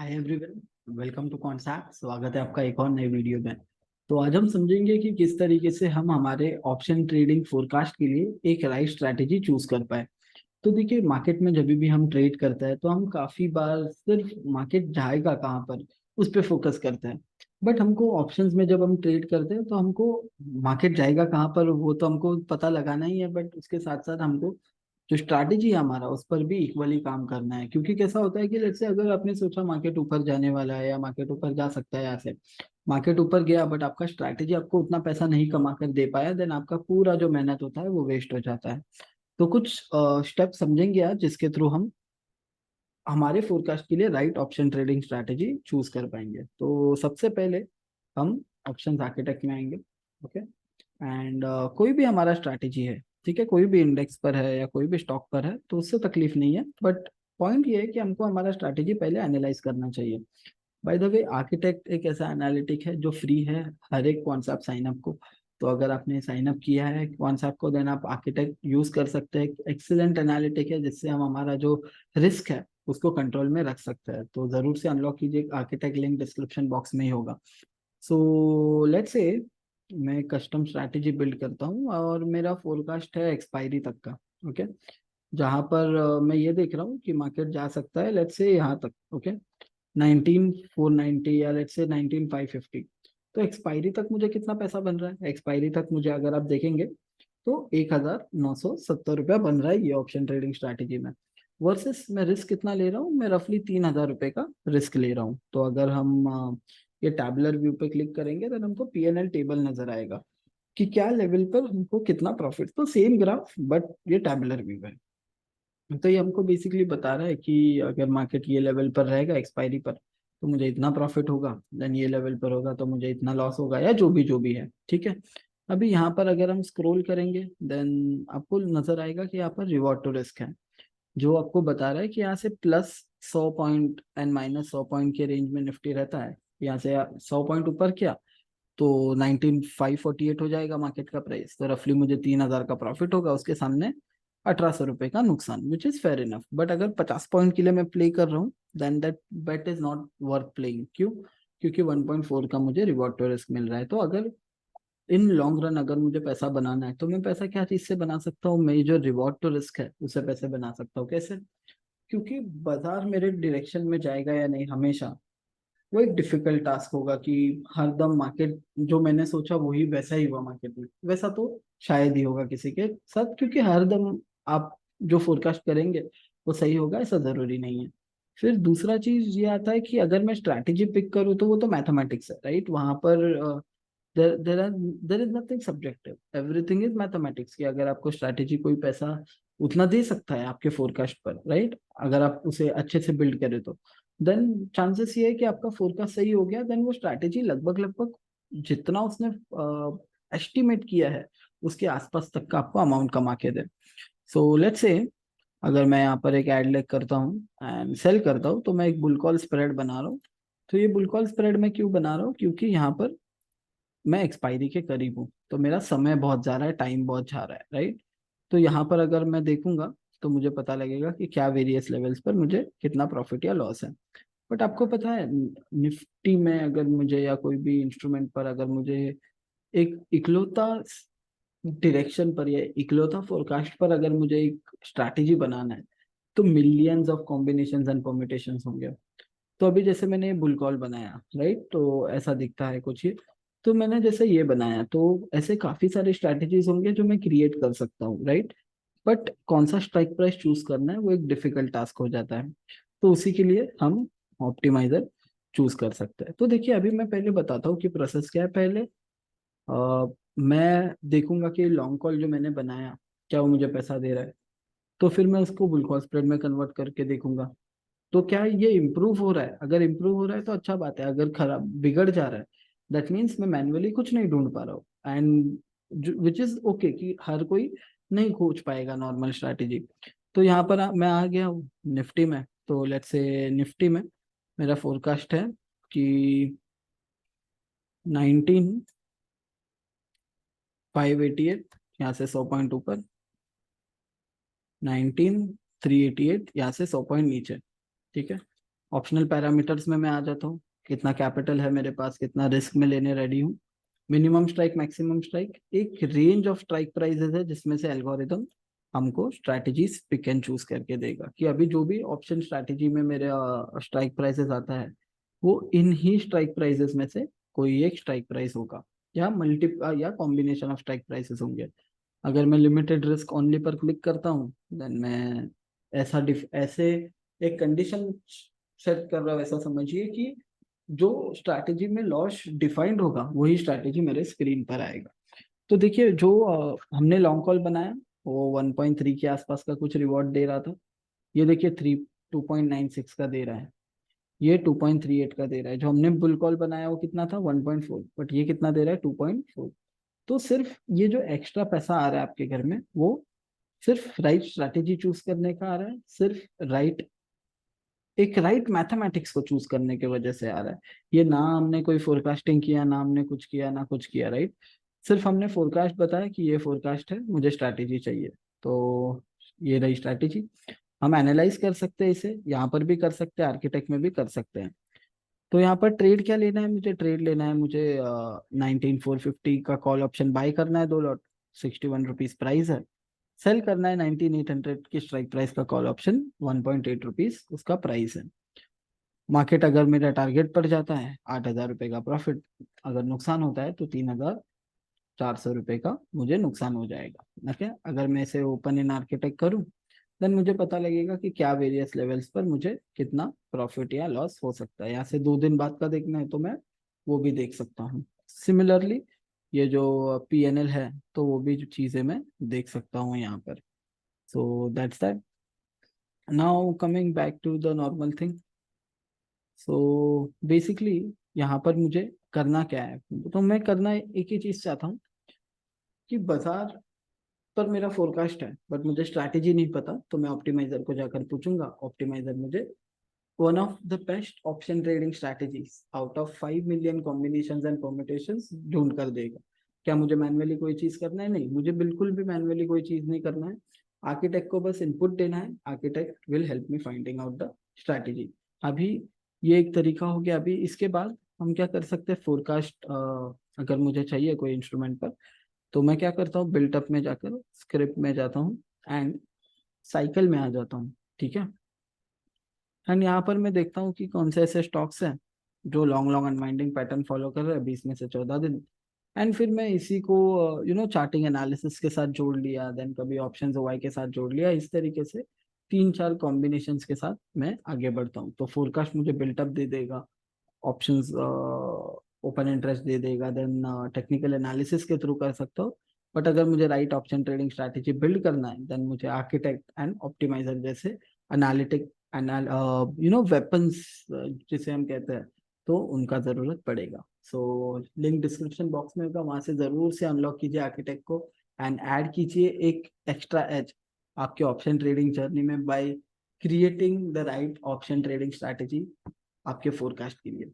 Hi everyone, welcome to concept. स्वागत है आपका एक और नए वीडियो में। तो आज हम समझेंगे कि किस तरीके से हम हमारे ऑप्शन ट्रेडिंग फोरकास्ट के लिए एक राइट स्ट्रैटेजी चूज कर पाए। तो देखिए, मार्केट में जब भी हम ट्रेड करते हैं तो हम काफी बार सिर्फ मार्केट जाएगा कहाँ पर उस पर फोकस करते हैं। बट हमको ऑप्शंस में जब हम ट्रेड करते हैं तो हमको मार्केट जाएगा कहाँ पर वो तो हमको पता लगाना ही है, बट उसके साथ साथ हमको जो स्ट्रैटेजी है हमारा उस पर भी इक्वली काम करना है। क्योंकि कैसा होता है कि जैसे अगर आपने सोचा मार्केट ऊपर जाने वाला है या मार्केट ऊपर जा सकता है, यहाँ से मार्केट ऊपर गया बट आपका स्ट्रैटेजी आपको उतना पैसा नहीं कमा कर दे पाया, देन आपका पूरा जो मेहनत होता है वो वेस्ट हो जाता है। तो कुछ स्टेप समझेंगे आज जिसके थ्रू हम हमारे फोरकास्ट के लिए right option trading strategy choose कर पाएंगे। तो सबसे पहले हम ऑप्शन आर्किटेक्ट में आएंगे। ओके। एंड कोई भी हमारा स्ट्रैटेजी है, ठीक है, कोई भी इंडेक्स पर है या कोई भी स्टॉक पर है तो उससे तकलीफ नहीं है, बट पॉइंट ये है कि हमको हमारा स्ट्रैटेजी पहले एनालाइज करना चाहिए। बाय द वे, आर्किटेक्ट एक ऐसा एनालिटिक है जो फ्री है हर एक कॉन्सेप्ट साइन अप को। तो अगर आपने साइन अप किया है कॉन्सेप्ट को, देन आप आर्किटेक्ट यूज कर सकते हैं। एक्सीलेंट एनालिटिक है जिससे हम हमारा जो रिस्क है उसको कंट्रोल में रख सकते हैं। तो जरूर से अनलॉक कीजिए, आर्किटेक्ट लिंक डिस्क्रिप्शन बॉक्स में ही होगा। सो लेट्स से मैं कस्टम स्ट्रैटेजी बिल्ड करता हूँ और मेरा फोरकास्ट है एक्सपायरी तक का। ओके। जहाँ पर मैं ये देख रहा हूँ कि मार्केट जा सकता है लेट्स से यहाँ तक। ओके। 19,490 या लेट्स से 19,550। तो एक्सपायरी तक मुझे कितना पैसा बन रहा है? एक्सपायरी तक मुझे अगर आप देखेंगे तो 1,970 रुपया बन रहा है ये ऑप्शन ट्रेडिंग स्ट्रैटेजी में। वर्सेस मैं रिस्क कितना ले रहा हूँ? मैं रफली 3,000 रुपये का रिस्क ले रहा हूँ। तो अगर हम ये टैबुलर व्यू पे क्लिक करेंगे तो हमको पीएनएल टेबल नजर आएगा कि क्या लेवल पर हमको कितना प्रॉफिट। तो सेम ग्राफ बट ये टैबुलर व्यू है। तो ये हमको बेसिकली बता रहा है कि अगर मार्केट ये लेवल पर रहेगा एक्सपायरी पर तो मुझे इतना प्रॉफिट होगा, देन ये लेवल पर होगा तो मुझे इतना लॉस होगा, या जो भी है। ठीक है। अभी यहाँ पर अगर हम स्क्रॉल करेंगे देन आपको नजर आएगा कि यहाँ पर रिवॉर्ड टू रिस्क है, जो आपको बता रहा है कि यहाँ से plus 100 point and minus 100 point के रेंज में निफ्टी रहता है। यहाँ से 100 पॉइंट ऊपर किया तो 19,548 हो जाएगा मार्केट का प्राइस, तो रफली मुझे 3,000 का प्रॉफिट होगा, उसके सामने 1,800 रुपये का नुकसान, which is fair enough. But अगर 50 पॉइंट के लिए मैं प्ले कर रहा हूँ then that bet is not worth playing. क्यों? क्योंकि 1.4 का मुझे रिवॉर्ड टू रिस्क मिल रहा है। तो अगर इन लॉन्ग रन अगर मुझे पैसा बनाना है तो मैं पैसा क्या चीज से बना सकता हूँ? मैं जो रिवॉर्ड टू रिस्क है उससे पैसे बना सकता हूँ। कैसे? क्योंकि बाजार मेरे डायरेक्शन में जाएगा या नहीं, हमेशा वो एक डिफिकल्ट टास्क होगा कि हरदम मार्केट जो मैंने सोचा वही वैसा ही हुआ मार्केट में, वैसा तो शायद ही होगा किसी के साथ। क्योंकि हरदम आप जो फोरकास्ट करेंगे वो सही होगा ऐसा जरूरी नहीं है। फिर दूसरा चीज ये आता है कि अगर मैं स्ट्रैटेजी पिक करूँ तो वो तो मैथमेटिक्स है, राइट? वहां पर there is nothing subjective, everything is mathematics. कि अगर आपको स्ट्रैटेजी कोई पैसा उतना दे सकता है आपके फोरकास्ट पर, राइट, अगर आप उसे अच्छे से बिल्ड करें तो देन चांसेस ये है कि आपका फोरकास्ट सही हो गया, देन वो स्ट्रैटेजी लगभग लगभग जितना उसने एस्टिमेट किया है उसके आसपास तक का आपको अमाउंट कमा के दे। सो लेट्स से अगर मैं यहाँ पर एक एड लेग करता हूँ एंड सेल करता हूँ तो मैं एक बुल कॉल स्प्रेड बना रहा हूँ। तो ये बुल कॉल स्प्रेड मैं क्यों बना रहा हूँ? क्योंकि यहाँ पर मैं एक्सपायरी के करीब हूँ तो मेरा समय बहुत जा रहा है, टाइम बहुत जा रहा है, राइट? तो यहाँ पर अगर मैं देखूंगा तो मुझे पता लगेगा कि क्या वेरियस लेवल्स पर मुझे कितना प्रॉफिट या लॉस है। बट आपको पता है निफ्टी में अगर मुझे या कोई भी इंस्ट्रूमेंट पर अगर मुझे एक इकलौता डायरेक्शन पर या इकलौता फोरकास्ट पर अगर मुझे एक स्ट्रैटेजी बनाना है तो millions of combinations and permutations होंगे। तो अभी जैसे मैंने बुल कॉल बनाया, राइट, तो ऐसा दिखता है कुछ ही। तो मैंने जैसे ये बनाया तो ऐसे काफी सारे स्ट्रैटेजीज होंगे जो मैं क्रिएट कर सकता हूँ, राइट? बट कौन सा स्ट्राइक प्राइस चूज करना है वो एक डिफिकल्ट टास्क हो जाता है। तो उसी के लिए हम ऑप्टिमाइजर चूज कर सकते हैं। तो देखिए, अभी मैं पहले बताता हूँ कि प्रोसेस क्या है। पहले मैं देखूंगा कि लॉन्ग कॉल जो मैंने बनाया क्या वो मुझे पैसा दे रहा है। तो फिर मैं उसको बुल कॉल स्प्रेड में कन्वर्ट करके देखूंगा तो क्या ये इम्प्रूव हो रहा है। अगर इम्प्रूव हो रहा है तो अच्छा बात है, अगर खराब बिगड़ जा रहा है दैट मीन्स मैं मैन्युअली कुछ नहीं ढूंढ पा रहा हूँ। एंड विच इज ओके कि हर कोई नहीं खोज पाएगा नॉर्मल स्ट्रैटेजी। तो यहाँ पर मैं आ गया हूँ निफ्टी में। तो लेट्स से निफ्टी में मेरा फोरकास्ट है कि 19,588 यहाँ से 100 पॉइंट ऊपर, 19,388 यहाँ से 100 पॉइंट नीचे। ठीक है। ऑप्शनल पैरामीटर्स में मैं आ जाता हूँ, कितना कैपिटल है मेरे पास, कितना रिस्क में लेने रेडी हूँ, मिनिमम स्ट्राइक, मैक्सिमम स्ट्राइक, एक रेंज ऑफ स्ट्राइक प्राइसेस है जिसमें से एल्गोरिदम हमको स्ट्रैटेजीज पिक एंड चूज करके देगा कि अभी जो भी ऑप्शन स्ट्रैटेजी में मेरे स्ट्राइक प्राइसेस आता है वो इन ही स्ट्राइक प्राइसेस में से कोई एक स्ट्राइक प्राइस होगा या या कॉम्बिनेशन ऑफ स्ट्राइक प्राइसेस होंगे। अगर मैं लिमिटेड रिस्क ओनली पर क्लिक करता हूँ देन मैं ऐसे एक कंडीशन सेट कर रहा हूँ, ऐसा समझिए कि जो स्ट्रैटेजी में लॉस डिफाइंड होगा वही स्ट्रैटेजी मेरे स्क्रीन पर आएगा। तो देखिए जो हमने लॉन्ग कॉल बनाया वो 1.3 के आसपास का कुछ रिवॉर्ड दे रहा था, ये देखिए 2.96 का दे रहा है, ये 2.38 का दे रहा है। जो हमने बुल कॉल बनाया वो कितना था 1.4, बट ये कितना दे रहा है 2.4। तो सिर्फ ये जो एक्स्ट्रा पैसा आ रहा है आपके घर में वो सिर्फ राइट स्ट्रैटेजी चूज करने का आ रहा है, सिर्फ एक राइट मैथमेटिक्स को चूज करने की वजह से आ रहा है। ये ना हमने कोई फोरकास्टिंग किया, ना हमने कुछ किया, ना कुछ किया, राइट। सिर्फ हमने फोरकास्ट बताया कि ये फोरकास्ट है, मुझे स्ट्रैटेजी चाहिए, तो ये रही स्ट्रैटेजी। हम एनालाइज कर सकते हैं इसे, यहाँ पर भी कर सकते हैं, आर्किटेक्ट में भी कर सकते हैं। तो यहाँ पर ट्रेड क्या लेना है, मुझे ट्रेड लेना है, मुझे 19,450 का कॉल ऑप्शन बाय करना है, 2 लॉट, 61 रुपीज प्राइस है। सेल करना है 19,800 की स्ट्राइक प्राइस का कॉल ऑप्शन, 1.8 रुपीज उसका प्राइस है। मार्केट अगर मेरा टारगेट पर जाता है 8,000 रुपये का प्रॉफिट, अगर नुकसान होता है तो 3,400 रुपये का मुझे नुकसान हो जाएगा। ओके, अगर मैं इसे ओपन इन आर्किटेक्ट करूं देन मुझे पता लगेगा कि क्या वेरियस लेवल्स पर मुझे कितना प्रॉफिट या लॉस हो सकता है। यहाँ से 2 दिन बाद का देखना है तो मैं वो भी देख सकता हूँ। सिमिलरली ये जो PNL है तो वो भी जो चीज़ें मैं देख सकता हूँ यहाँ पर। So that's that. Now coming back to the normal thing. So basically यहाँ पर मुझे करना क्या है, तो मैं करना एक ही चीज़ चाहता हूँ कि बाजार पर मेरा फोरकास्ट है बट मुझे स्ट्रैटेजी नहीं पता, तो मैं ऑप्टिमाइजर को जाकर पूछूंगा, ऑप्टिमाइजर मुझे one of the best option trading strategies out of 5 million combinations and permutations ढूंढ कर देगा। क्या मुझे मैनुअली कोई चीज करना है? नहीं, मुझे बिल्कुल भी मैनुअली कोई चीज नहीं करना है। आर्किटेक्ट को बस इनपुट देना है, architect will help me finding out the strategy. अभी ये एक तरीका हो गया। अभी इसके बाद हम क्या कर सकते हैं, फोरकास्ट अगर मुझे चाहिए कोई इंस्ट्रूमेंट पर तो मैं क्या करता हूँ, बिल्टअप में जाकर स्क्रिप्ट में जाता हूँ एंड साइकिल में आ जाता हूँ, ठीक है। एंड यहाँ पर मैं देखता हूँ कि कौन से ऐसे स्टॉक्स हैं जो long long unwinding pattern follow कर रहे हैं 20 में से 14 दिन। एंड फिर मैं इसी को चार्टिंग एनालिसिस के साथ जोड़ लिया, देन कभी ऑप्शंस वाई के साथ जोड़ लिया, इस तरीके से 3-4 कॉम्बिनेशंस के साथ मैं आगे बढ़ता हूँ। तो फोरकास्ट मुझे बिल्टअप दे देगा, ऑप्शंस ओपन इंटरेस्ट दे देगा, देन टेक्निकल एनालिसिस के थ्रू कर सकता हूँ। बट अगर मुझे right option trading strategy build करना है देन मुझे आर्किटेक्ट एंड ऑप्टिमाइजर जैसे एनालिटिक वेपन्स जिसे हम कहते हैं, तो उनका जरूरत पड़ेगा। सो लिंक डिस्क्रिप्शन बॉक्स में होगा, वहां से जरूर से अनलॉक कीजिए आर्किटेक्ट को एंड ऐड कीजिए एक एक्स्ट्रा एज आपके ऑप्शन ट्रेडिंग जर्नी में by creating the right option trading strategy आपके फोरकास्ट के लिए।